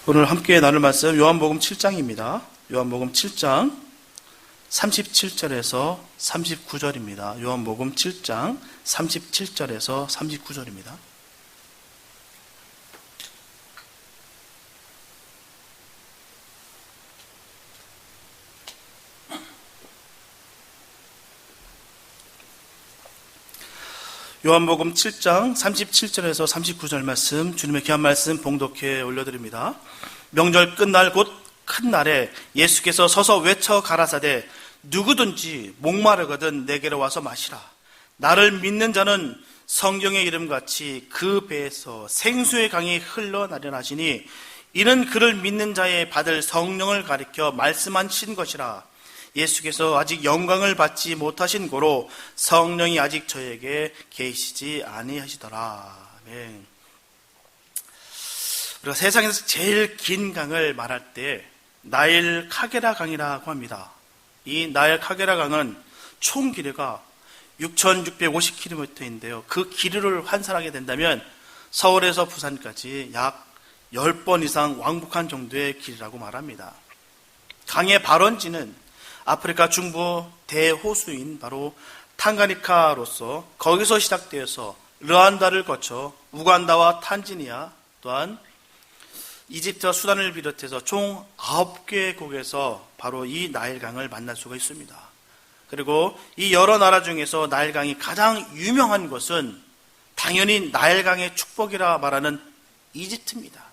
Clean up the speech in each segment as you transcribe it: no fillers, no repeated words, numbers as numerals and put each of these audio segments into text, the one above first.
오늘 함께 나눌 말씀 요한복음 7장입니다. 요한복음 7장 37절에서 39절입니다. 요한복음 7장 37절에서 39절입니다. 요한복음 7장 37절에서 39절 말씀, 주님의 귀한 말씀 봉독해 올려드립니다. 명절 끝날 곧 큰 날에 예수께서 서서 외쳐 가라사대 누구든지 목마르거든 내게로 와서 마시라. 나를 믿는 자는 성경의 이름같이 그 배에서 생수의 강이 흘러나리라 하시니 이는 그를 믿는 자의 받을 성령을 가리켜 말씀하신 것이라. 예수께서 아직 영광을 받지 못하신 고로 성령이 아직 저에게 계시지 아니하시더라. 아멘. 우리가 세상에서 제일 긴 강을 말할 때 나일 카게라 강이라고 합니다. 이 나일 카게라 강은 총 길이가 6,650km인데요. 그 길이를 환산하게 된다면 서울에서 부산까지 약 10번 이상 왕복한 정도의 길이라고 말합니다. 강의 발원지는 아프리카 중부 대호수인 바로 탕가니카로서 거기서 시작되어서 르완다를 거쳐 우간다와 탄자니아 또한 이집트와 수단을 비롯해서 총 9개국에서 바로 이 나일강을 만날 수가 있습니다. 그리고 이 여러 나라 중에서 나일강이 가장 유명한 것은 당연히 나일강의 축복이라 말하는 이집트입니다.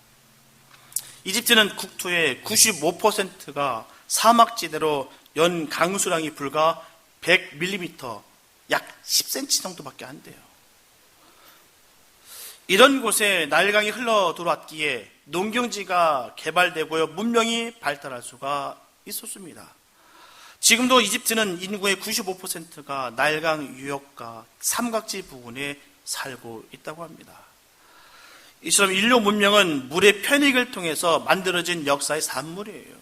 이집트는 국토의 95%가 사막지대로 연 강수량이 불과 100mm, 약 10cm 정도밖에 안 돼요. 이런 곳에 나일강이 흘러 들어왔기에 농경지가 개발되고요, 문명이 발달할 수가 있었습니다. 지금도 이집트는 인구의 95%가 나일강 유역과 삼각지 부근에 살고 있다고 합니다. 이처럼 인류 문명은 물의 편익을 통해서 만들어진 역사의 산물이에요.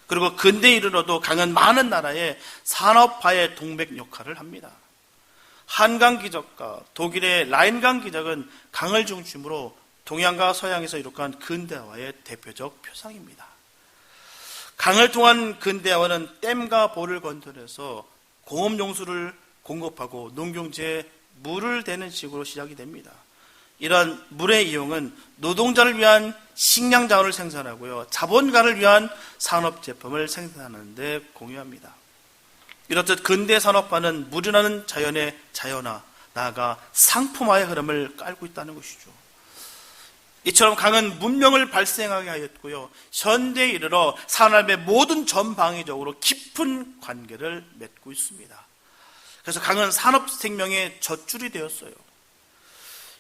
그리고 근대에 이르러도 강은 많은 나라의 산업화의 동맥 역할을 합니다. 한강 기적과 독일의 라인강 기적은 강을 중심으로 동양과 서양에서 이룩한 근대화의 대표적 표상입니다. 강을 통한 근대화는 댐과 보를 건설해서 공업용수를 공급하고 농경지에 물을 대는 식으로 시작이 됩니다. 이러한 물의 이용은 노동자를 위한 식량 자원을 생산하고요, 자본가를 위한 산업 제품을 생산하는 데 공유합니다. 이렇듯 근대 산업화는 물이라는 자연의 자연화, 나아가 상품화의 흐름을 깔고 있다는 것이죠. 이처럼 강은 문명을 발생하게 하였고요, 현대에 이르러 산업의 모든 전방위적으로 깊은 관계를 맺고 있습니다. 그래서 강은 산업 생명의 젖줄이 되었어요.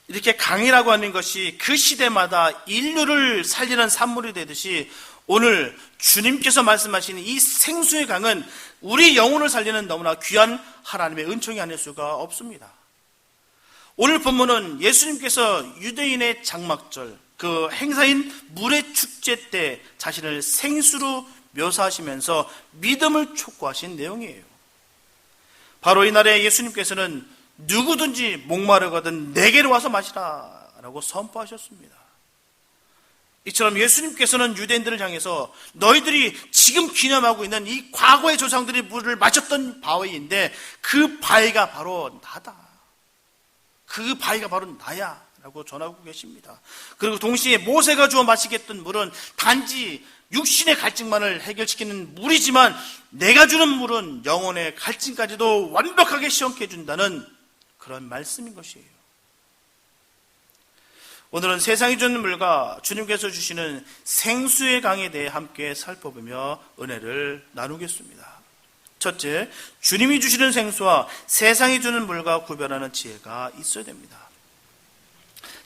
이렇게 강이라고 하는 것이 그 시대마다 인류를 살리는 산물이 되듯이 오늘 주님께서 말씀하시는 이 생수의 강은 우리 영혼을 살리는 너무나 귀한 하나님의 은총이 아닐 수가 없습니다. 오늘 본문은 예수님께서 유대인의 장막절, 그 행사인 물의 축제 때 자신을 생수로 묘사하시면서 믿음을 촉구하신 내용이에요. 바로 이날에 예수님께서는 누구든지 목마르거든 내게로 와서 마시라 라고 선포하셨습니다. 이처럼 예수님께서는 유대인들을 향해서 너희들이 지금 기념하고 있는 이 과거의 조상들이 물을 마셨던 바위인데 그 바위가 바로 나다. 그 바위가 바로 나야 라고 전하고 계십니다. 그리고 동시에 모세가 주어 마시게 했던 물은 단지 육신의 갈증만을 해결시키는 물이지만 내가 주는 물은 영혼의 갈증까지도 완벽하게 시원케 해준다는 그런 말씀인 것이에요. 오늘은 세상이 주는 물과 주님께서 주시는 생수의 강에 대해 함께 살펴보며 은혜를 나누겠습니다. 첫째, 주님이 주시는 생수와 세상이 주는 물과 구별하는 지혜가 있어야 됩니다.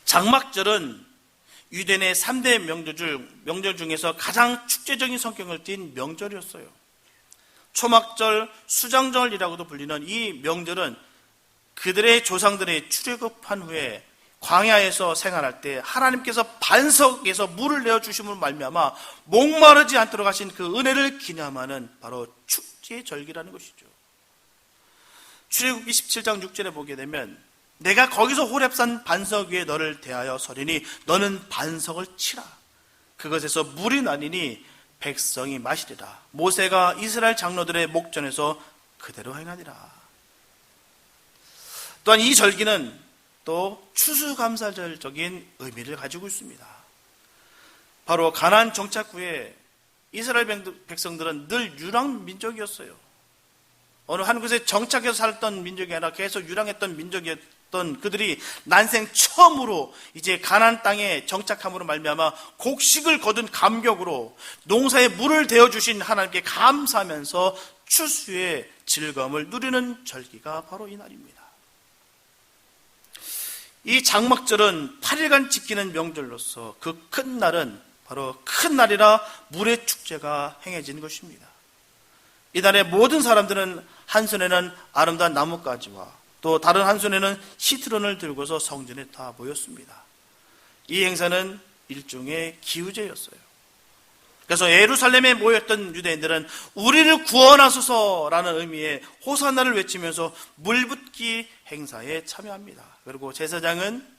장막절은 유대인의 3대 명절 중에서 가장 축제적인 성격을 띤 명절이었어요. 초막절, 수장절이라고도 불리는 이 명절은 그들의 조상들의 출애굽한 후에 광야에서 생활할 때 하나님께서 반석에서 물을 내어주심으로 말미암아 목마르지 않도록 하신 그 은혜를 기념하는 바로 축제의 절기라는 것이죠. 출애굽기 17장 6절에 보게 되면 내가 거기서 호렙산 반석 위에 너를 대하여 서리니 너는 반석을 치라. 그것에서 물이 나뉘니 백성이 마시리라. 모세가 이스라엘 장로들의 목전에서 그대로 행하니라. 또한 이 절기는 또 추수감사절적인 의미를 가지고 있습니다. 바로 가나안 정착 후에 이스라엘 백성들은 늘 유랑 민족이었어요. 어느 한 곳에 정착해서 살았던 민족이 아니라 계속 유랑했던 민족이었던 그들이 난생 처음으로 이제 가나안 땅에 정착함으로 말미암아 곡식을 거둔 감격으로 농사에 물을 대어 주신 하나님께 감사하면서 추수의 즐거움을 누리는 절기가 바로 이 날입니다. 이 장막절은 8일간 지키는 명절로서 그 큰 날은 바로 큰 날이라 물의 축제가 행해진 것입니다. 이날에 모든 사람들은 한 손에는 아름다운 나뭇가지와 또 다른 한 손에는 시트론을 들고서 성전에 다 모였습니다. 이 행사는 일종의 기우제였어요. 그래서 예루살렘에 모였던 유대인들은 우리를 구원하소서라는 의미의 호산나를 외치면서 물붓기 행사에 참여합니다. 그리고 제사장은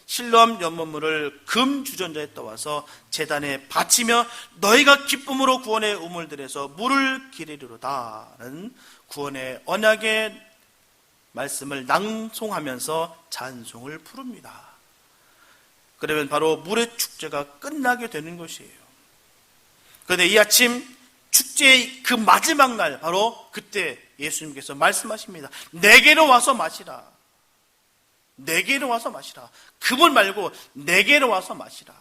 실로암 연못물을 금 주전자에 떠와서 제단에 바치며 너희가 기쁨으로 구원의 우물들에서 물을 기르리로다는 구원의 언약의 말씀을 낭송하면서 찬송을 부릅니다. 그러면 바로 물의 축제가 끝나게 되는 것이에요. 그런데 이 아침 축제의 그 마지막 날 바로 그때 예수님께서 말씀하십니다. 내게로 와서 마시라. 내게로 와서 마시라. 그물 말고 내게로 와서 마시라.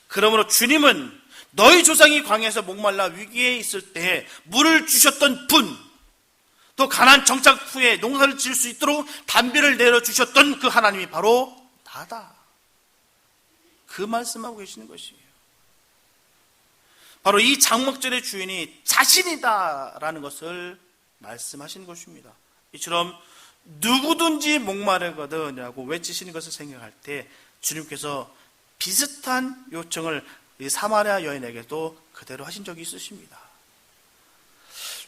그러므로 주님은 너희 조상이 광야에서 목말라 위기에 있을 때 물을 주셨던 분, 또 가나안 정착 후에 농사를 지을 수 있도록 담비를 내려주셨던 그 하나님이 바로 나다. 그 말씀하고 계시는 것이에요. 바로 이 장막절의 주인이 자신이다라는 것을 말씀하신 것입니다. 이처럼 누구든지 목마르거든이라고 외치시는 것을 생각할 때 주님께서 비슷한 요청을 사마리아 여인에게도 그대로 하신 적이 있으십니다.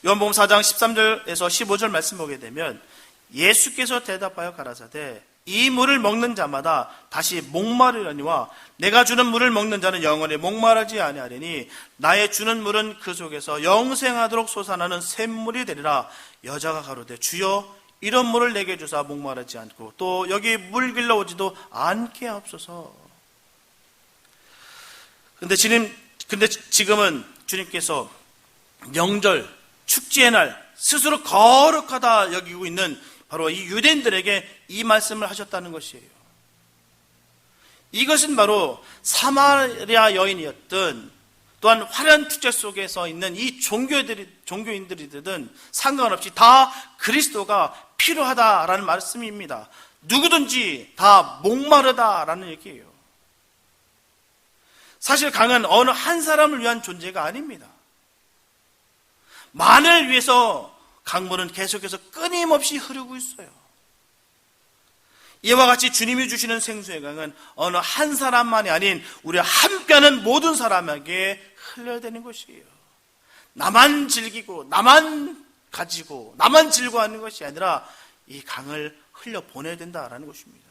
요한복음 4장 13절에서 15절 말씀 보게 되면 예수께서 대답하여 가라사대 이 물을 먹는 자마다 다시 목마르려니와 내가 주는 물을 먹는 자는 영원히 목마르지 아니하리니 나의 주는 물은 그 속에서 영생하도록 솟아나는 샘물이 되리라. 여자가 가로되 주여 이런 물을 내게 주사 목마르지 않고 또 여기 물 길러 오지도 않게 하옵소서. 근데 지금은 주님께서 명절, 축제의 날 스스로 거룩하다 여기고 있는 바로 이 유대인들에게 이 말씀을 하셨다는 것이에요. 이것은 바로 사마리아 여인이었던 또한 화려한 축제 속에서 있는 이 종교인들이든 상관없이 다 그리스도가 필요하다라는 말씀입니다. 누구든지 다 목마르다라는 얘기예요. 사실 강은 어느 한 사람을 위한 존재가 아닙니다. 만을 위해서 강물은 계속해서 끊임없이 흐르고 있어요. 이와 같이 주님이 주시는 생수의 강은 어느 한 사람만이 아닌 우리 함께하는 모든 사람에게 흘러야 되는 것이에요. 나만 즐기고 나만 가지고 나만 즐거워하는 것이 아니라 이 강을 흘려보내야 된다라는 것입니다.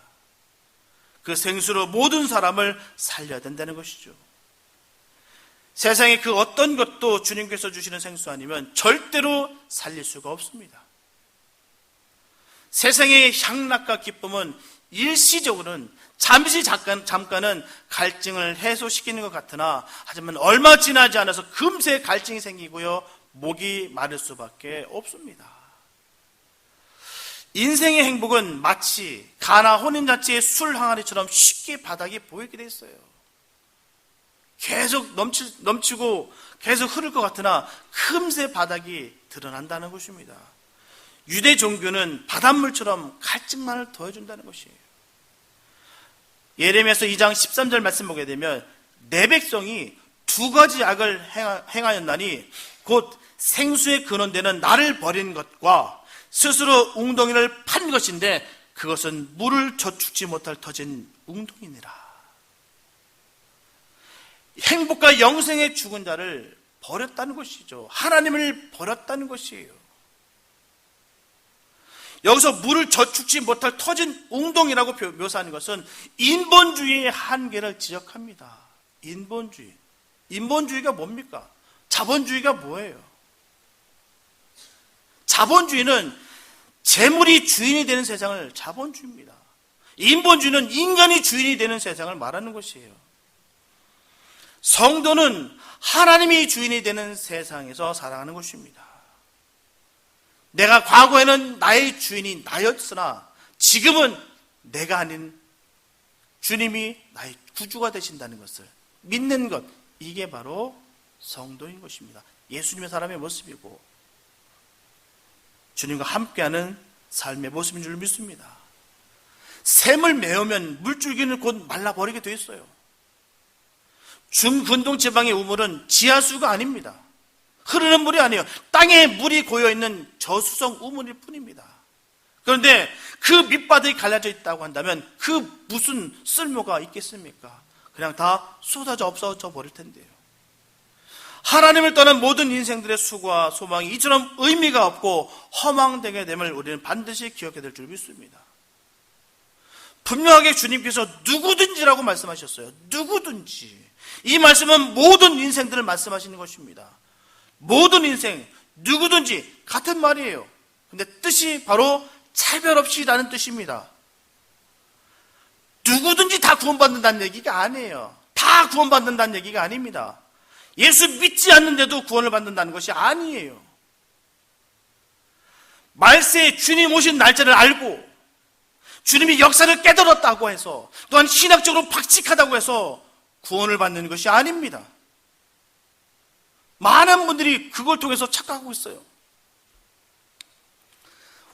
그 생수로 모든 사람을 살려야 된다는 것이죠. 세상의 그 어떤 것도 주님께서 주시는 생수 아니면 절대로 살릴 수가 없습니다. 세상의 향락과 기쁨은 일시적으로는 잠시 잠깐은 갈증을 해소시키는 것 같으나 하지만 얼마 지나지 않아서 금세 갈증이 생기고요 목이 마를 수밖에 없습니다. 인생의 행복은 마치 가나 혼인잔치의 술 항아리처럼 쉽게 바닥이 보이게 돼 있어요. 계속 넘치고 계속 흐를 것 같으나 금세 바닥이 드러난다는 것입니다. 유대 종교는 바닷물처럼 갈증만을 더해준다는 것이에요. 예레미야서 2장 13절 말씀 보게 되면 내 백성이 두 가지 악을 행하였나니 곧 생수의 근원되는 나를 버린 것과 스스로 웅덩이를 판 것인데 그것은 물을 저축지 못할 터진 웅덩이니라. 행복과 영생의 죽은 자를 버렸다는 것이죠. 하나님을 버렸다는 것이에요. 여기서 물을 저축지 못할 터진 웅덩이라고 묘사하는 것은 인본주의의 한계를 지적합니다. 인본주의. 인본주의가 뭡니까? 자본주의가 뭐예요? 자본주의는 재물이 주인이 되는 세상을 자본주의입니다. 인본주의는 인간이 주인이 되는 세상을 말하는 것이에요. 성도는 하나님이 주인이 되는 세상에서 살아가는 것입니다. 내가 과거에는 나의 주인이 나였으나 지금은 내가 아닌 주님이 나의 구주가 되신다는 것을 믿는 것, 이게 바로 성도인 것입니다. 예수님의 사람의 모습이고 주님과 함께하는 삶의 모습인 줄 믿습니다. 샘을 메우면 물줄기는 곧 말라버리게 돼 있어요. 중근동 지방의 우물은 지하수가 아닙니다. 흐르는 물이 아니에요. 땅에 물이 고여있는 저수성 우물일 뿐입니다. 그런데 그 밑바닥이 갈라져 있다고 한다면 그 무슨 쓸모가 있겠습니까? 그냥 다 쏟아져 없어져 버릴 텐데요. 하나님을 떠난 모든 인생들의 수고와 소망이 이처럼 의미가 없고 허망되게 됨을 우리는 반드시 기억해야 될 줄 믿습니다. 분명하게 주님께서 누구든지라고 말씀하셨어요. 누구든지. 이 말씀은 모든 인생들을 말씀하시는 것입니다. 모든 인생, 누구든지 같은 말이에요. 근데 뜻이 바로 차별 없이라는 뜻입니다. 누구든지 다 구원받는다는 얘기가 아니에요. 다 구원받는다는 얘기가 아닙니다. 예수 믿지 않는데도 구원을 받는다는 것이 아니에요. 말세에 주님 오신 날짜를 알고 주님이 역사를 깨달았다고 해서 또한 신학적으로 박칙하다고 해서 구원을 받는 것이 아닙니다. 많은 분들이 그걸 통해서 착각하고 있어요.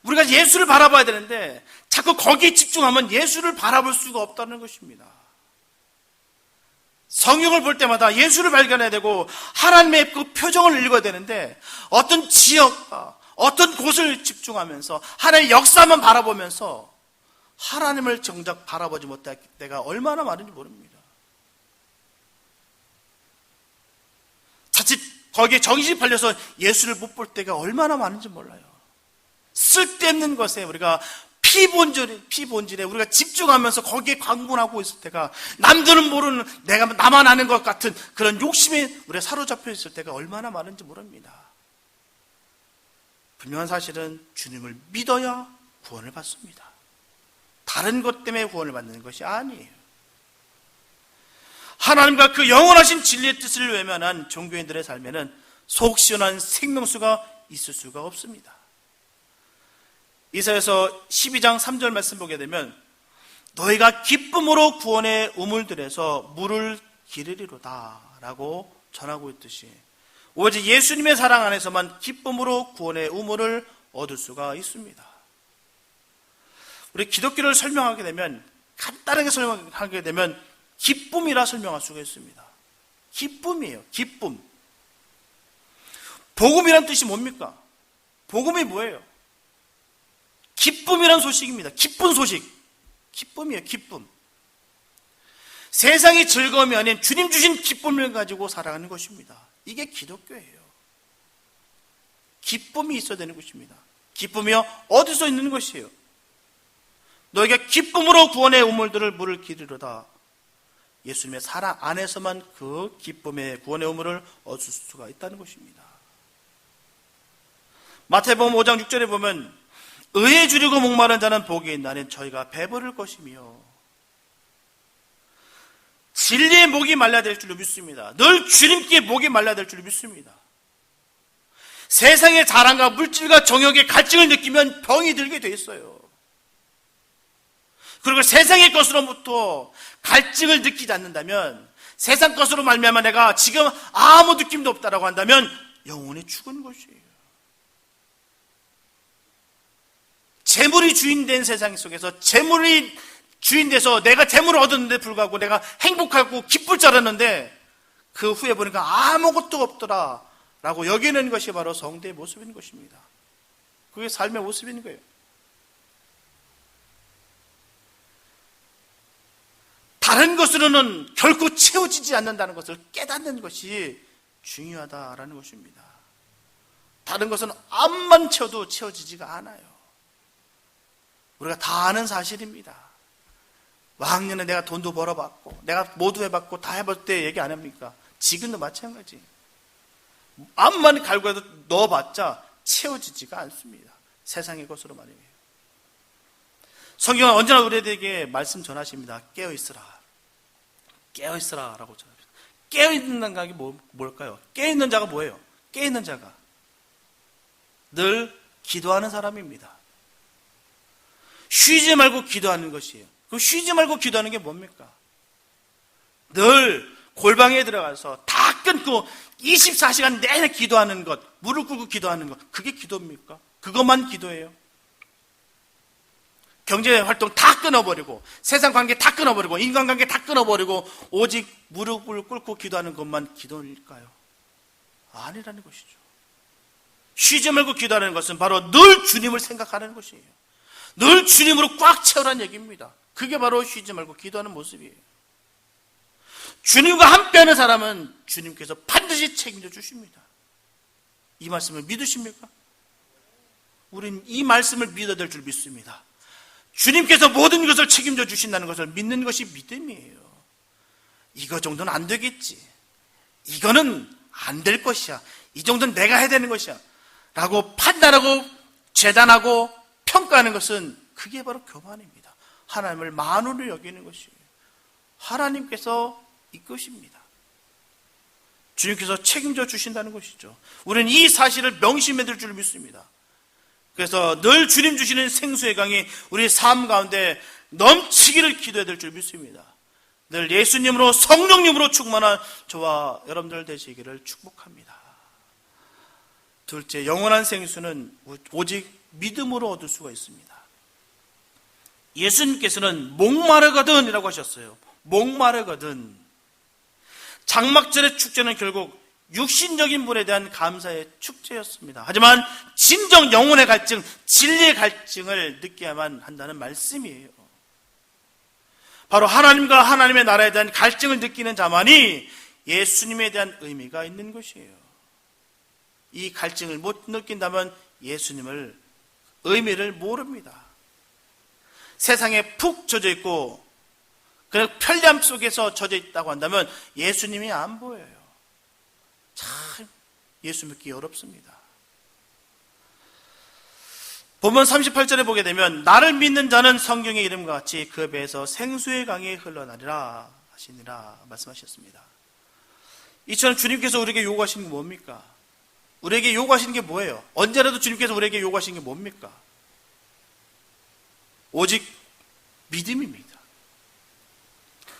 우리가 예수를 바라봐야 되는데 자꾸 거기에 집중하면 예수를 바라볼 수가 없다는 것입니다. 성경을 볼 때마다 예수를 발견해야 되고 하나님의 그 표정을 읽어야 되는데 어떤 지역과 어떤 곳을 집중하면서 하나님의 역사만 바라보면서 하나님을 정작 바라보지 못할 때가 얼마나 많은지 모릅니다. 자칫 거기에 정신이 팔려서 예수를 못 볼 때가 얼마나 많은지 몰라요. 쓸데없는 것에 우리가 피본질에 우리가 집중하면서 거기에 광분하고 있을 때가 남들은 모르는 나만 아는 것 같은 그런 욕심에 우리가 사로잡혀 있을 때가 얼마나 많은지 모릅니다. 분명한 사실은 주님을 믿어야 구원을 받습니다. 다른 것 때문에 구원을 받는 것이 아니에요. 하나님과 그 영원하신 진리의 뜻을 외면한 종교인들의 삶에는 속 시원한 생명수가 있을 수가 없습니다. 이사야서 12장 3절 말씀 보게 되면 너희가 기쁨으로 구원의 우물들에서 물을 기르리로다 라고 전하고 있듯이 오직 예수님의 사랑 안에서만 기쁨으로 구원의 우물을 얻을 수가 있습니다. 우리 기독교를 설명하게 되면 간단하게 설명하게 되면 기쁨이라 설명할 수가 있습니다. 기쁨이에요. 기쁨. 복음이란 뜻이 뭡니까? 복음이 뭐예요? 기쁨이란 소식입니다. 기쁜 소식. 기쁨이에요. 기쁨. 세상의 즐거움이 아닌 주님 주신 기쁨을 가지고 살아가는 것입니다. 이게 기독교예요. 기쁨이 있어야 되는 것입니다. 기쁨이요? 어디서 있는 것이에요? 너희가 기쁨으로 구원의 우물들을 물을 기르려다. 예수님의 사랑 안에서만 그 기쁨의 구원의 우물을 얻을 수가 있다는 것입니다. 마태복음 5장 6절에 보면 의에 주리고 목마른 자는 복이 있나니 저희가 배부를 것이며 진리의 목이 말라야 될 줄로 믿습니다. 늘 주님께 목이 말라야 될 줄로 믿습니다. 세상의 자랑과 물질과 정욕의 갈증을 느끼면 병이 들게 돼 있어요. 그리고 세상의 것으로부터 갈증을 느끼지 않는다면 세상 것으로 말미암아 내가 지금 아무 느낌도 없다라고 한다면 영혼이 죽은 것이에요. 재물이 주인된 세상 속에서 재물이 주인돼서 내가 재물을 얻었는데 불구하고 내가 행복하고 기쁠 줄 알았는데 그 후에 보니까 아무것도 없더라 라고 여기는 것이 바로 성도의 모습인 것입니다. 그게 삶의 모습인 거예요. 다른 것으로는 결코 채워지지 않는다는 것을 깨닫는 것이 중요하다라는 것입니다. 다른 것은 암만 채워도 채워지지가 않아요. 우리가 다 아는 사실입니다. 왕년에 내가 돈도 벌어봤고 내가 모두 해봤고 다 해볼 때 얘기 안 합니까? 지금도 마찬가지. 암만 갈고해도 넣어봤자 채워지지가 않습니다. 세상의 것으로 말이에요. 성경은 언제나 우리에게 말씀 전하십니다. 깨어있으라. 깨어있으라 라고 전합니다. 깨어있는 자가 뭘까요? 깨어있는 자가 뭐예요? 깨어있는 자가 늘 기도하는 사람입니다. 쉬지 말고 기도하는 것이에요. 그 쉬지 말고 기도하는 게 뭡니까? 늘 골방에 들어가서 다 끊고 24시간 내내 기도하는 것, 무릎 꿇고 기도하는 것, 그게 기도입니까? 그것만 기도예요. 경제활동 다 끊어버리고 세상 관계 다 끊어버리고 인간관계 다 끊어버리고 오직 무릎을 꿇고 기도하는 것만 기도일까요? 아니라는 것이죠. 쉬지 말고 기도하는 것은 바로 늘 주님을 생각하는 것이에요. 늘 주님으로 꽉 채우라는 얘기입니다. 그게 바로 쉬지 말고 기도하는 모습이에요. 주님과 함께하는 사람은 주님께서 반드시 책임져 주십니다. 이 말씀을 믿으십니까? 우린 이 말씀을 믿어야 될 줄 믿습니다. 주님께서 모든 것을 책임져 주신다는 것을 믿는 것이 믿음이에요. 이거 정도는 안 되겠지. 이거는 안 될 것이야. 이 정도는 내가 해야 되는 것이야. 라고 판단하고 재단하고 평가하는 것은 그게 바로 교만입니다. 하나님을 만으로 여기는 것이에요. 하나님께서 이것입니다. 주님께서 책임져 주신다는 것이죠. 우리는 이 사실을 명심해 둘 줄 믿습니다. 그래서 늘 주님 주시는 생수의 강이 우리 삶 가운데 넘치기를 기도해야 될 줄 믿습니다. 늘 예수님으로 성령님으로 충만한 저와 여러분들 되시기를 축복합니다. 둘째, 영원한 생수는 오직 믿음으로 얻을 수가 있습니다. 예수님께서는 목마르거든 이라고 하셨어요. 목마르거든. 장막절의 축제는 결국 육신적인 분에 대한 감사의 축제였습니다. 하지만 진정 영혼의 갈증, 진리의 갈증을 느껴야만 한다는 말씀이에요. 바로 하나님과 하나님의 나라에 대한 갈증을 느끼는 자만이 예수님에 대한 의미가 있는 것이에요. 이 갈증을 못 느낀다면 예수님을 의미를 모릅니다. 세상에 푹 젖어 있고 그 편리함 속에서 젖어 있다고 한다면 예수님이 안 보여요. 참 예수 믿기 어렵습니다. 본문 38절에 보게 되면 나를 믿는 자는 성경의 이름과 같이 그 배에서 생수의 강이 흘러나리라 하시니라 말씀하셨습니다. 이처럼 주님께서 우리에게 요구하시는 게 뭡니까? 우리에게 요구하시는 게 뭐예요? 언제라도 주님께서 우리에게 요구하시는 게 뭡니까? 오직 믿음입니다.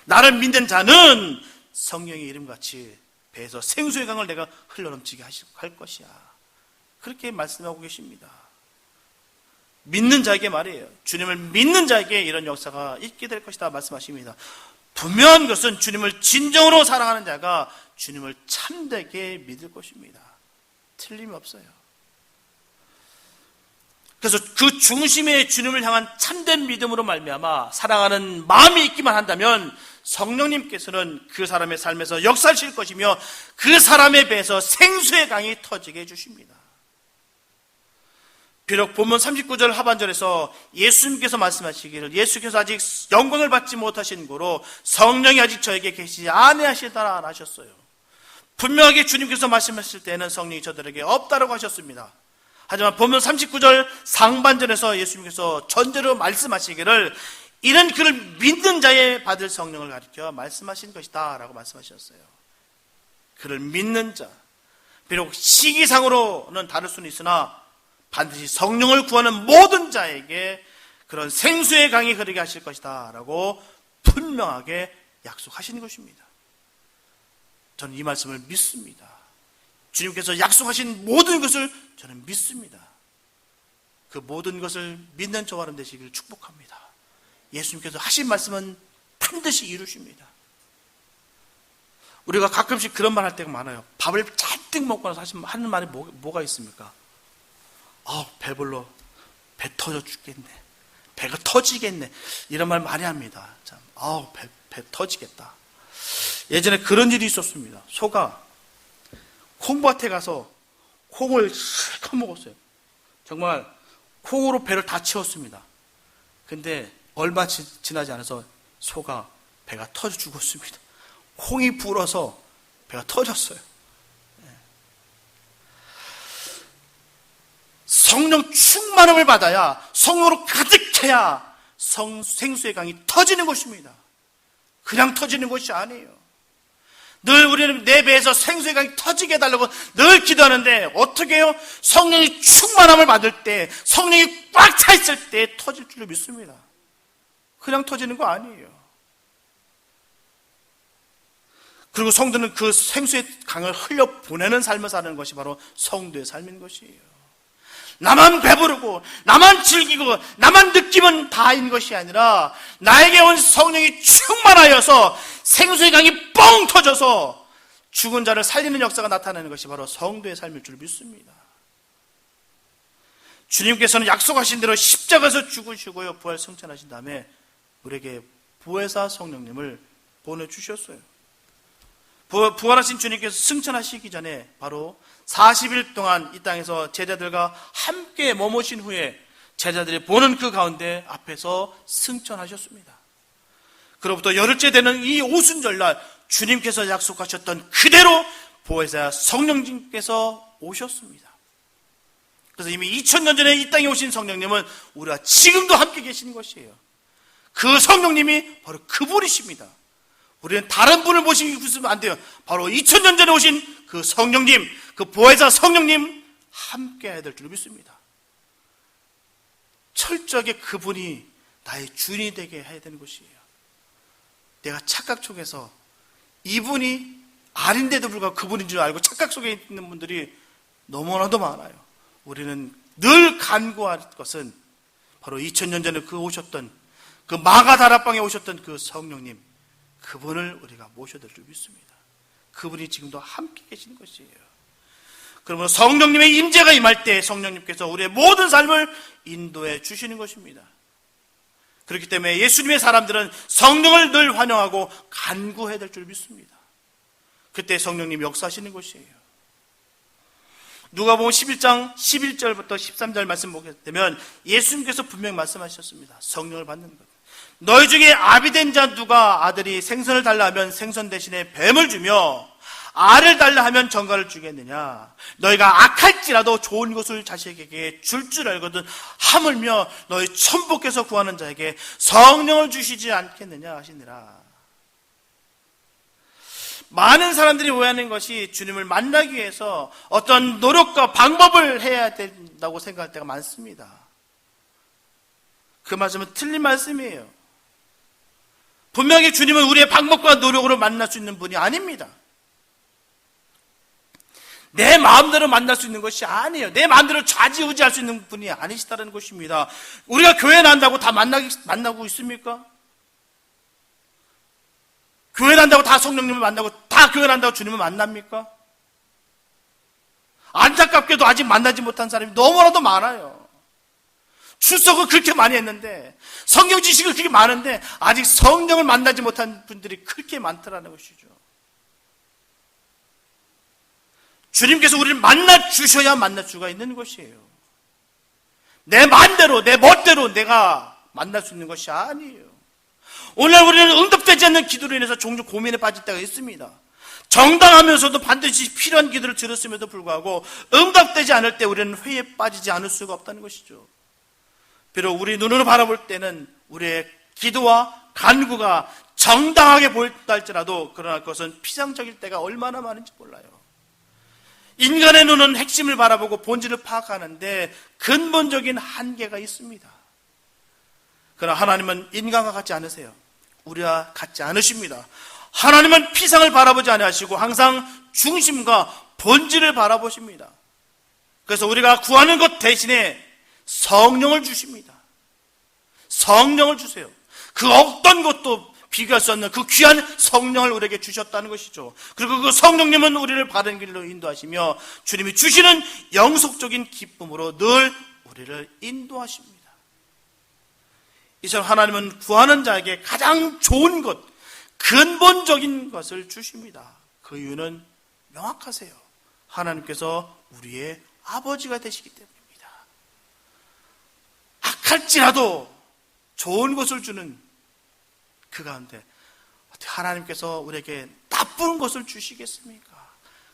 나를 믿는 자는 성령의 이름같이 배에서 생수의 강을 내가 흘러넘치게 할 것이야. 그렇게 말씀하고 계십니다. 믿는 자에게 말이에요. 주님을 믿는 자에게 이런 역사가 있게 될 것이다 말씀하십니다. 분명한 것은 주님을 진정으로 사랑하는 자가 주님을 참되게 믿을 것입니다. 틀림이 없어요. 그래서 그 중심에 주님을 향한 참된 믿음으로 말미암아 사랑하는 마음이 있기만 한다면 성령님께서는 그 사람의 삶에서 역사하실 것이며 그 사람의 배에서 생수의 강이 터지게 해주십니다. 비록 본문 39절 하반절에서 예수님께서 말씀하시기를 예수께서 아직 영광을 받지 못하신 고로 성령이 아직 저에게 계시지 아니하시더라 하셨어요. 분명하게 주님께서 말씀하실 때는 성령이 저들에게 없다라고 하셨습니다. 하지만 본문 39절 상반절에서 예수님께서 전제로 말씀하시기를 이는 그를 믿는 자에 받을 성령을 가리켜 말씀하신 것이다 라고 말씀하셨어요. 그를 믿는 자, 비록 시기상으로는 다를 수는 있으나 반드시 성령을 구하는 모든 자에게 그런 생수의 강이 흐르게 하실 것이다 라고 분명하게 약속하시는 것입니다. 저는 이 말씀을 믿습니다. 주님께서 약속하신 모든 것을 저는 믿습니다. 그 모든 것을 믿는 저와 여러분 되시기를 축복합니다. 예수님께서 하신 말씀은 반드시 이루십니다. 우리가 가끔씩 그런 말 할 때가 많아요. 밥을 잔뜩 먹고 나서 하는 말이 뭐가 있습니까? 배불러. 배 터져 죽겠네. 배가 터지겠네. 이런 말 많이 합니다. 참, 배 터지겠다. 예전에 그런 일이 있었습니다. 소가 콩밭에 가서 콩을 실컷 먹었어요. 정말 콩으로 배를 다 채웠습니다. 근데 얼마 지나지 않아서 소가 배가 터져 죽었습니다. 콩이 불어서 배가 터졌어요. 성령 충만함을 받아야, 성령으로 가득해야 생수의 강이 터지는 것입니다. 그냥 터지는 것이 아니에요. 늘 우리는 내 배에서 생수의 강이 터지게 해달라고 늘 기도하는데 어떻게 해요? 성령이 충만함을 받을 때, 성령이 꽉 차 있을 때 터질 줄로 믿습니다. 그냥 터지는 거 아니에요. 그리고 성도는 그 생수의 강을 흘려보내는 삶을 사는 것이 바로 성도의 삶인 것이에요. 나만 배부르고 나만 즐기고 나만 느끼면 다인 것이 아니라 나에게 온 성령이 충만하여서 생수의 강이 뻥 터져서 죽은 자를 살리는 역사가 나타나는 것이 바로 성도의 삶일 줄 믿습니다. 주님께서는 약속하신 대로 십자가에서 죽으시고요, 부활 승천하신 다음에 우리에게 보혜사 성령님을 보내주셨어요. 부활하신 주님께서 승천하시기 전에 바로 40일 동안 이 땅에서 제자들과 함께 머무신 후에 제자들이 보는 그 가운데 앞에서 승천하셨습니다. 그로부터 열흘째 되는 이 오순절날 주님께서 약속하셨던 그대로 보혜사 성령님께서 오셨습니다. 그래서 이미 2000년 전에 이 땅에 오신 성령님은 우리와 지금도 함께 계시는 것이에요. 그 성령님이 바로 그분이십니다. 우리는 다른 분을 모시고 있으면 안 돼요. 바로 2000년 전에 오신 그 성령님, 그 보혜사 성령님 함께 해야 될 줄 믿습니다. 철저하게 그분이 나의 주인이 되게 해야 되는 것이에요. 내가 착각 속에서 이분이 아닌데도 불구하고 그분인 줄 알고 착각 속에 있는 분들이 너무나도 많아요. 우리는 늘 간구할 것은 바로 2000년 전에 그 오셨던 그 마가다락방에 오셨던 그 성령님, 그분을 우리가 모셔야 될 줄 믿습니다. 그분이 지금도 함께 계시는 것이에요. 그러므로 성령님의 임재가 임할 때 성령님께서 우리의 모든 삶을 인도해 주시는 것입니다. 그렇기 때문에 예수님의 사람들은 성령을 늘 환영하고 간구해야 될 줄 믿습니다. 그때 성령님 역사하시는 것이에요. 누가복음 11장 11절부터 13절 말씀 보게 되면 예수님께서 분명히 말씀하셨습니다. 성령을 받는 것. 너희 중에 아비된 자 누가 아들이 생선을 달라 하면 생선 대신에 뱀을 주며 알을 달라 하면 전갈을 주겠느냐. 너희가 악할지라도 좋은 것을 자식에게 줄 알거든 하물며 너희 천부께서 구하는 자에게 성령을 주시지 않겠느냐 하시니라. 많은 사람들이 오해하는 것이 주님을 만나기 위해서 어떤 노력과 방법을 해야 된다고 생각할 때가 많습니다. 그 말씀은 틀린 말씀이에요. 분명히 주님은 우리의 방법과 노력으로 만날 수 있는 분이 아닙니다. 내 마음대로 만날 수 있는 것이 아니에요. 내 마음대로 좌지우지할 수 있는 분이 아니시다는 것입니다. 우리가 교회 난다고 다 만나고 있습니까? 교회 난다고 다 성령님을 만나고 다 교회 난다고 주님을 만납니까? 안타깝게도 아직 만나지 못한 사람이 너무나도 많아요. 출석을 그렇게 많이 했는데 성경 지식을 그렇게 많은데 아직 성령을 만나지 못한 분들이 그렇게 많더라는 것이죠. 주님께서 우리를 만나 주셔야 만날 수가 있는 것이에요. 내 마음대로 내 멋대로 내가 만날 수 있는 것이 아니에요. 오늘 우리는 응답되지 않는 기도로 인해서 종종 고민에 빠질 때가 있습니다. 정당하면서도 반드시 필요한 기도를 들었음에도 불구하고 응답되지 않을 때 우리는 회의에 빠지지 않을 수가 없다는 것이죠. 비록 우리 눈으로 바라볼 때는 우리의 기도와 간구가 정당하게 보였다 할지라도 그러나 그것은 피상적일 때가 얼마나 많은지 몰라요. 인간의 눈은 핵심을 바라보고 본질을 파악하는데 근본적인 한계가 있습니다. 그러나 하나님은 인간과 같지 않으세요. 우리와 같지 않으십니다. 하나님은 피상을 바라보지 아니하시고 항상 중심과 본질을 바라보십니다. 그래서 우리가 구하는 것 대신에 성령을 주십니다. 성령을 주세요. 그 어떤 것도 비교할 수 없는 그 귀한 성령을 우리에게 주셨다는 것이죠. 그리고 그 성령님은 우리를 바른 길로 인도하시며 주님이 주시는 영속적인 기쁨으로 늘 우리를 인도하십니다. 이처럼 하나님은 구하는 자에게 가장 좋은 것, 근본적인 것을 주십니다. 그 이유는 명확하세요. 하나님께서 우리의 아버지가 되시기 때문입니다. 악할지라도 좋은 것을 주는 그 가운데 어떻게 하나님께서 우리에게 나쁜 것을 주시겠습니까?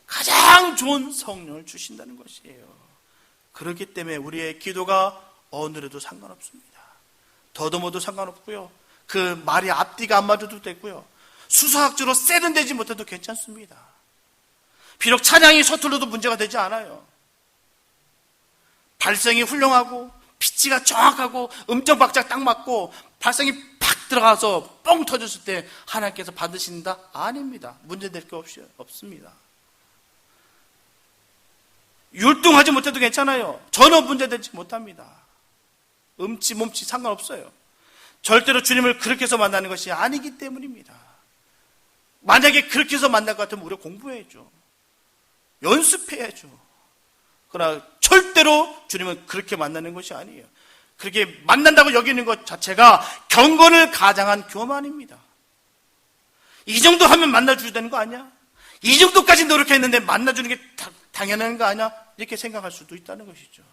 가장 좋은 성령을 주신다는 것이에요. 그렇기 때문에 우리의 기도가 어느래도 상관없습니다. 더듬어도 상관없고요. 그 말이 앞뒤가 안 맞아도 되고요. 수사학적으로 세련되지 못해도 괜찮습니다. 비록 찬양이 서툴러도 문제가 되지 않아요. 발성이 훌륭하고 피치가 정확하고 음정 박자 딱 맞고 발성이 팍 들어가서 뻥 터졌을 때 하나님께서 받으신다? 아닙니다. 문제될 게 없습니다. 율동하지 못해도 괜찮아요. 전혀 문제되지 못합니다. 음치 몸치 상관없어요. 절대로 주님을 그렇게 해서 만나는 것이 아니기 때문입니다. 만약에 그렇게 해서 만날 것 같으면 우리가 공부해야죠. 연습해야죠. 그러나 절대로 주님은 그렇게 만나는 것이 아니에요. 그렇게 만난다고 여기는 것 자체가 경건을 가장한 교만입니다. 이 정도 하면 만나줘야 되는 거 아니야? 이 정도까지 노력했는데 만나주는 게 당연한 거 아니야? 이렇게 생각할 수도 있다는 것이죠.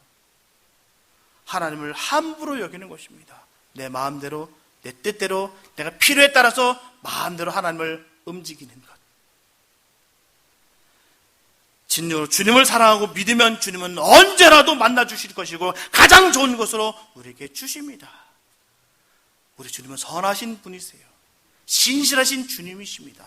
하나님을 함부로 여기는 것입니다. 내 마음대로, 내 뜻대로, 내가 필요에 따라서 마음대로 하나님을 움직이는 것. 진정으로 주님을 사랑하고 믿으면 주님은 언제라도 만나주실 것이고 가장 좋은 것으로 우리에게 주십니다. 우리 주님은 선하신 분이세요. 신실하신 주님이십니다.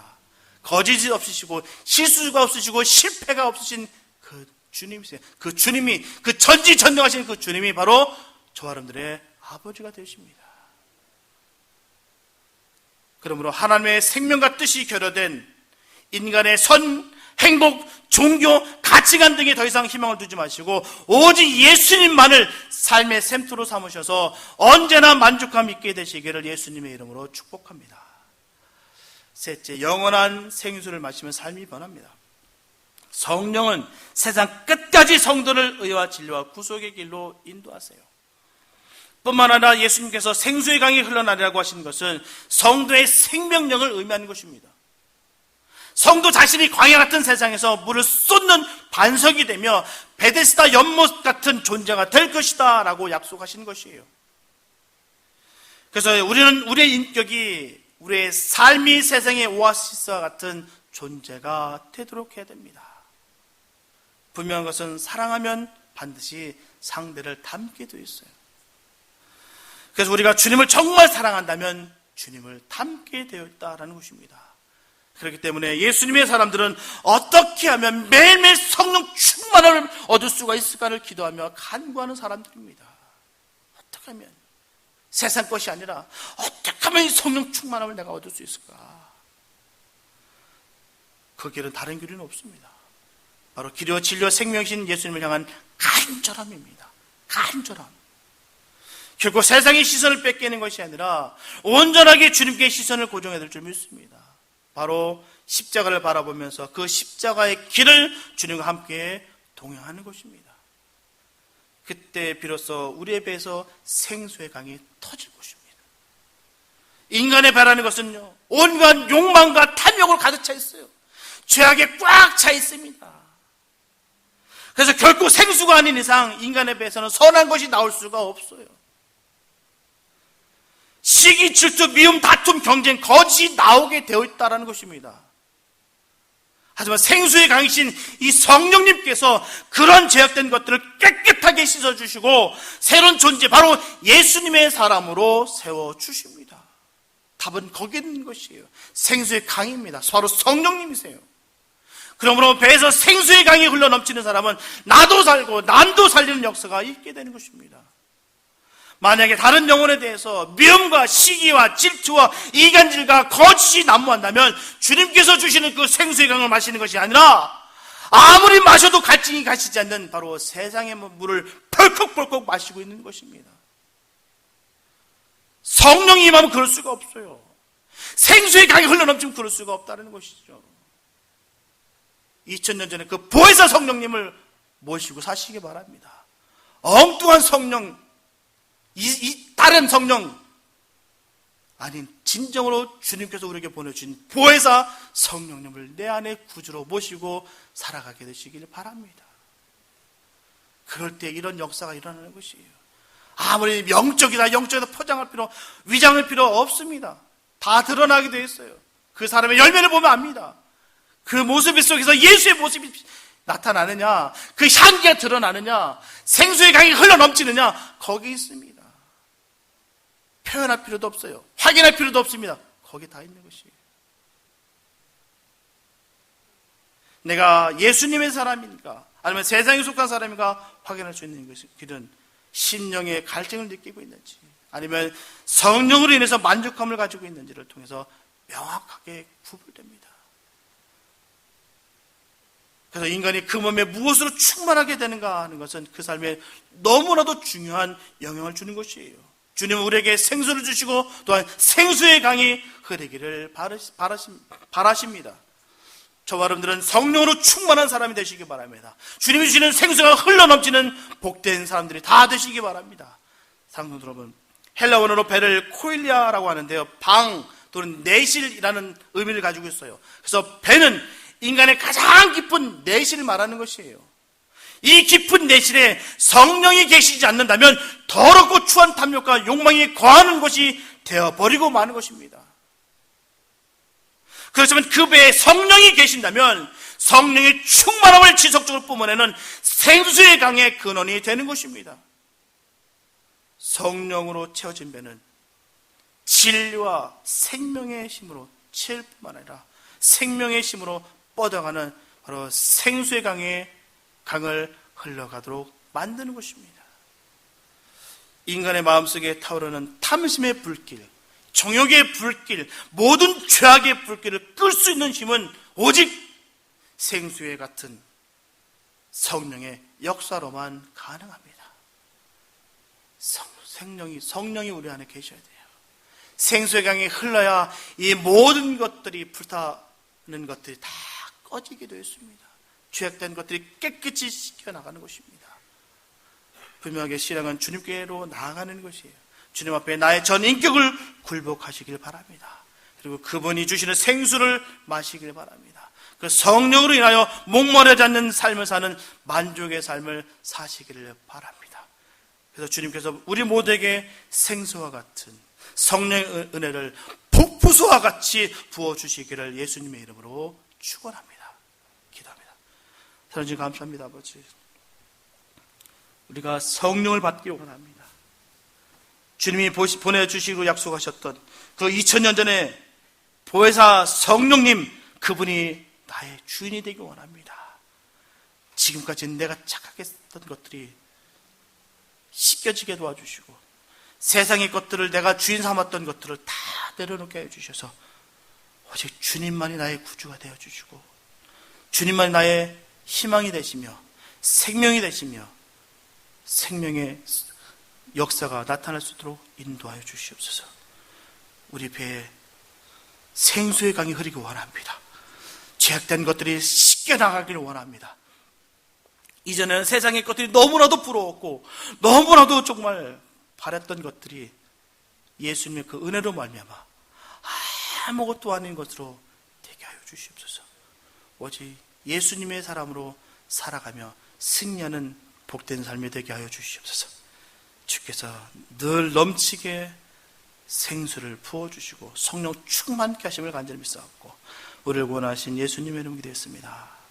거짓이 없으시고 실수가 없으시고 실패가 없으신 그 주님이세요. 그 주님이, 그 전지전능하신 그 주님이 바로 저와 여러분들의 아버지가 되십니다. 그러므로 하나님의 생명과 뜻이 결여된 인간의 행복, 종교, 가치관 등에 더 이상 희망을 두지 마시고 오직 예수님만을 삶의 샘토로 삼으셔서 언제나 만족감 있게 되시기를 예수님의 이름으로 축복합니다. 셋째, 영원한 생수를 마시면 삶이 변합니다. 성령은 세상 끝까지 성도를 의와 진리와 구속의 길로 인도하세요. 뿐만 아니라 예수님께서 생수의 강이 흘러나리라고 하신 것은 성도의 생명력을 의미하는 것입니다. 성도 자신이 광야 같은 세상에서 물을 쏟는 반석이 되며 베데스다 연못 같은 존재가 될 것이다 라고 약속하신 것이에요. 그래서 우리는 우리의 인격이 우리의 삶이 세상의 오아시스와 같은 존재가 되도록 해야 됩니다. 분명한 것은 사랑하면 반드시 상대를 닮게 되어 있어요. 그래서 우리가 주님을 정말 사랑한다면 주님을 닮게 되어 있다라는 것입니다. 그렇기 때문에 예수님의 사람들은 어떻게 하면 매일매일 성령 충만함을 얻을 수가 있을까를 기도하며 간구하는 사람들입니다. 어떻게 하면 세상 것이 아니라 어떻게 하면 이 성령 충만함을 내가 얻을 수 있을까? 그 길은 다른 길은 없습니다. 바로 길이요 진리요 생명이신 예수님을 향한 간절함입니다. 간절함. 결국 세상의 시선을 뺏기는 것이 아니라 온전하게 주님께 시선을 고정해야 될 줄 믿습니다. 바로 십자가를 바라보면서 그 십자가의 길을 주님과 함께 동행하는 것입니다. 그때 비로소 우리의 배에서 생수의 강이 터질 것입니다. 인간의 배라는 것은요, 온갖 욕망과 탐욕으로 가득 차 있어요. 죄악에 꽉 차 있습니다. 그래서 결코 생수가 아닌 이상 인간의 배에서는 선한 것이 나올 수가 없어요. 시기, 질투, 미움, 다툼, 경쟁, 거짓이 나오게 되어 있다는 것입니다. 하지만 생수의 강이신 이 성령님께서 그런 죄악된 것들을 깨끗하게 씻어주시고 새로운 존재, 바로 예수님의 사람으로 세워주십니다. 답은 거기에 있는 것이에요. 생수의 강입니다. 바로 성령님이세요. 그러므로 배에서 생수의 강이 흘러넘치는 사람은 나도 살고 남도 살리는 역사가 있게 되는 것입니다. 만약에 다른 영혼에 대해서 미움과 시기와 질투와 이간질과 거짓이 난무한다면 주님께서 주시는 그 생수의 강을 마시는 것이 아니라 아무리 마셔도 갈증이 가시지 않는 바로 세상의 물을 펄컥펄컥 마시고 있는 것입니다. 성령이 임하면 그럴 수가 없어요. 생수의 강이 흘러넘치면 그럴 수가 없다는 것이죠. 2000년 전에 그 보혜사 성령님을 모시고 사시기 바랍니다. 엉뚱한 성령, 다른 성령 아닌 진정으로 주님께서 우리에게 보내주신 보혜사 성령님을 내 안에 구주로 모시고 살아가게 되시길 바랍니다. 그럴 때 이런 역사가 일어나는 것이에요. 아무리 영적이다 포장할 필요, 위장할 필요 없습니다. 다 드러나게 되어 있어요. 그 사람의 열매를 보면 압니다. 그 모습 속에서 예수의 모습이 나타나느냐, 그 향기가 드러나느냐, 생수의 강이 흘러넘치느냐, 거기 있습니다. 표현할 필요도 없어요. 확인할 필요도 없습니다. 거기 다 있는 것이에요. 내가 예수님의 사람인가 아니면 세상에 속한 사람인가 확인할 수 있는 것이 길은 심령의 갈증을 느끼고 있는지 아니면 성령으로 인해서 만족감을 가지고 있는지를 통해서 명확하게 구분됩니다. 그래서 인간이 그 몸에 무엇으로 충만하게 되는가 하는 것은 그 삶에 너무나도 중요한 영향을 주는 것이에요. 주님은 우리에게 생수를 주시고 또한 생수의 강이 흐르기를 바라십니다. 저와 여러분들은 성령으로 충만한 사람이 되시기 바랍니다. 주님이 주시는 생수가 흘러넘치는 복된 사람들이 다 되시기 바랍니다. 사랑하는 여러분, 헬라어로 배를 코일리아라고 하는데요, 방 또는 내실이라는 의미를 가지고 있어요. 그래서 배는 인간의 가장 깊은 내실을 말하는 것이에요. 이 깊은 내실에 성령이 계시지 않는다면 더럽고 추한 탐욕과 욕망이 거하는 것이 되어버리고 마는 것입니다. 그렇지만 그 배에 성령이 계신다면 성령의 충만함을 지속적으로 뿜어내는 생수의 강의 근원이 되는 것입니다. 성령으로 채워진 배는 진리와 생명의 힘으로 채울 뿐만 아니라 생명의 힘으로 뻗어가는 바로 생수의 강을 흘러가도록 만드는 것입니다. 인간의 마음속에 타오르는 탐심의 불길, 정욕의 불길, 모든 죄악의 불길을 끌 수 있는 힘은 오직 생수의 같은 성령의 역사로만 가능합니다. 성령이 우리 안에 계셔야 돼요. 생수의 강이 흘러야 이 모든 것들이 불타는 것들이 다 꺼지게 되어 있습니다. 죄악된 것들이 깨끗이 씻겨나가는 것입니다. 분명하게 신앙은 주님께로 나아가는 것이에요. 주님 앞에 나의 전 인격을 굴복하시길 바랍니다. 그리고 그분이 주시는 생수를 마시길 바랍니다. 그 성령으로 인하여 목마르지 않는 삶을 사는 만족의 삶을 사시기를 바랍니다. 그래서 주님께서 우리 모두에게 생수와 같은 성령의 은혜를 폭포수와 같이 부어주시기를 예수님의 이름으로 축원합니다. 기도합니다. 하나님 감사합니다. 아버지, 우리가 성령을 받기 원합니다. 주님이 보내주시고 약속하셨던 그 2000년 전에 보혜사 성령님, 그분이 나의 주인이 되기 원합니다. 지금까지 내가 착하게 했던 것들이 씻겨지게 도와주시고 세상의 것들을 내가 주인 삼았던 것들을 다 내려놓게 해주셔서 오직 주님만이 나의 구주가 되어주시고 주님만이 나의 희망이 되시며 생명이 되시며 생명의 역사가 나타날 수 있도록 인도하여 주시옵소서. 우리 배에 생수의 강이 흐르기 원합니다. 죄악된 것들이 씻겨나가기를 원합니다. 이전에는 세상의 것들이 너무나도 부러웠고 너무나도 정말 바랬던 것들이 예수님의 그 은혜로 말미암아 아무것도 아닌 것으로 되게 하여 주시옵소서. 오직 예수님의 사람으로 살아가며 승리하는 복된 삶이 되게 하여 주시옵소서. 주께서 늘 넘치게 생수를 부어주시고 성령 충만케 하심을 간절히 믿사옵고 우리를 구원하신 예수님의 이름으로 기도했습니다.